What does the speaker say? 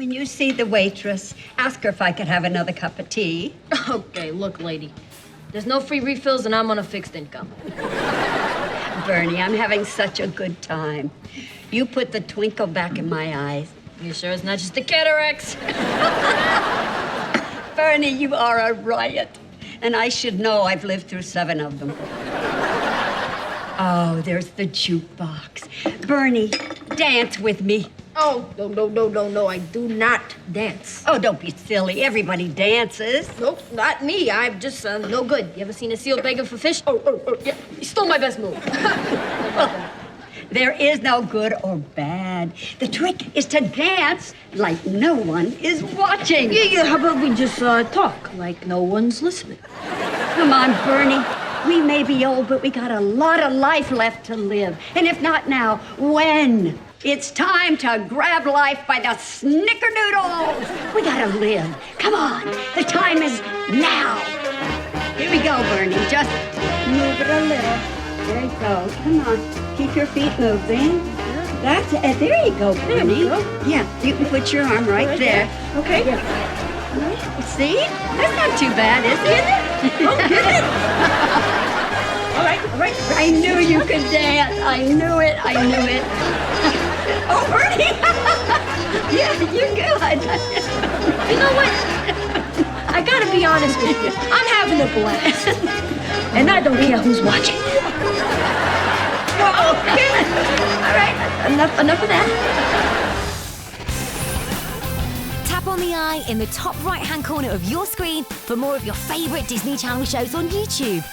When you see the waitress, ask her if I could have another cup of tea. Okay, look, lady. There's no free refills and I'm on a fixed income. Bernie, I'm having such a good time. You put the twinkle back in my eyes. You sure it's not just the cataracts? Bernie, you are a riot. And I should know I've lived through 7 of them. Oh, there's the jukebox. Bernie, dance with me. Oh, no, I do not dance. Oh, don't be silly. Everybody dances. Nope, not me. I'm just no good. You ever seen a seal begging for fish? Oh, yeah. You stole my best move. There is no good or bad. The trick is to dance like no one is watching. Yeah, how about we just talk like no one's listening? Come on, Bernie. We may be old, but we got a lot of life left to live. And if not now, when? It's time to grab life by the snickerdoodles. We gotta live. Come on. The time is now. Here we go, Bernie. Just move it a little. There you go. Come on. Keep your feet moving. That's it. There you go, Bernie. Yeah, you can put your arm right there. Okay. Yeah. See? That's not too bad, is it? Oh, get it. All right. I knew you could dance. I knew it. Oh, Bernie! Yeah, you're good. You know what? I gotta be honest with you. I'm having a blast. And I don't care who's watching. Well, okay. All right, enough of that. Tap on the eye in the top right-hand corner of your screen for more of your favourite Disney Channel shows on YouTube.